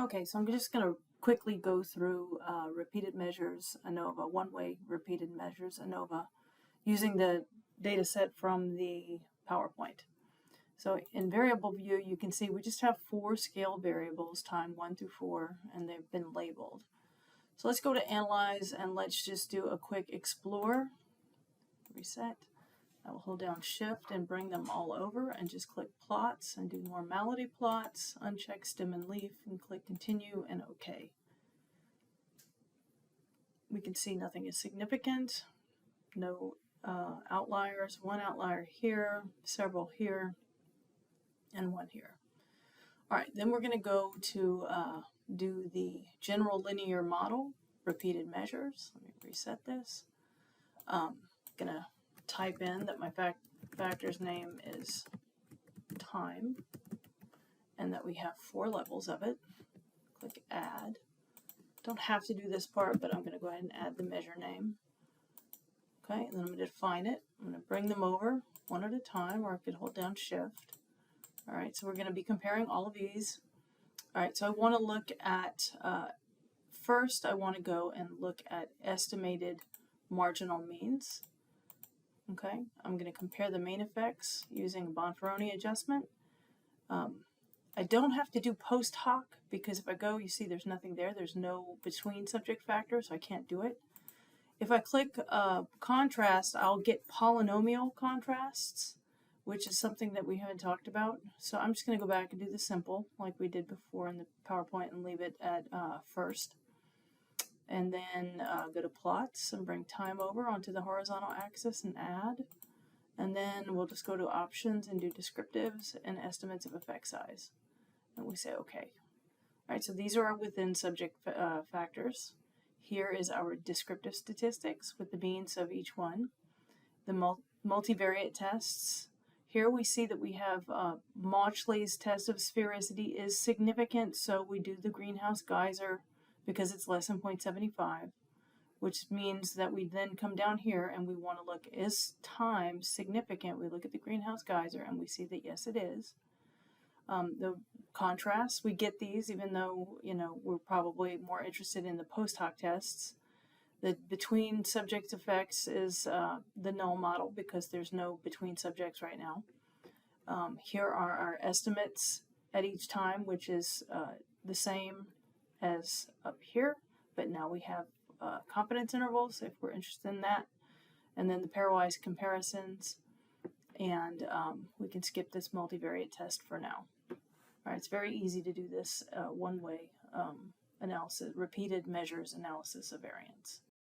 Okay, so I'm just going to quickly go through repeated measures ANOVA, one-way repeated measures ANOVA, using the data set from the PowerPoint. So in variable view, you can see we just have 4 scale variables, time 1 through 4, and they've been labeled. So let's go to Analyze, and let's just do a quick Explore, reset. I will hold down Shift and bring them all over and just click Plots and do Normality Plots, uncheck Stem and Leaf, and click Continue and OK. We can see nothing is significant, no outliers, one outlier here, several here, and one here. All right, then we're going to go to do the general linear model, repeated measures. Let me reset this. I'm going to type in that my factor's name is time and that we have 4 levels of it. Click Add. Don't have to do this part, but I'm going to go ahead and add the measure name. Okay, and then I'm going to define it. I'm going to bring them over one at a time, or I could hold down Shift. All right, so we're going to be comparing all of these. All right, so I want to look at, first I want to go and look at estimated marginal means. Okay, I'm going to compare the main effects using a Bonferroni adjustment. I don't have to do post hoc because if I go, you see there's nothing there. There's no between subject factor, so I can't do it. If I click contrast, I'll get polynomial contrasts, which is something that we haven't talked about. So I'm just going to go back and do the simple like we did before in the PowerPoint and leave it at first. And then go to plots and bring time over onto the horizontal axis and add. And then we'll just go to options and do descriptives and estimates of effect size. And we say OK. All right, so these are our within subject factors. Here is our descriptive statistics with the means of each one. The multivariate tests. Here we see that we have Mauchly's test of sphericity is significant, so we do the greenhouse geyser because it's less than 0.75, which means that we then come down here and we want to look, is time significant? We look at the greenhouse geyser and we see that yes, it is. The contrasts, we get these even though, you know, we're probably more interested in the post hoc tests. The between subject effects is the null model because there's no between subjects right now. Here are our estimates at each time, which is the same as up here, but now we have confidence intervals if we're interested in that, and then the pairwise comparisons, and we can skip this multivariate test for now. All right, it's very easy to do this one-way analysis, repeated measures analysis of variance.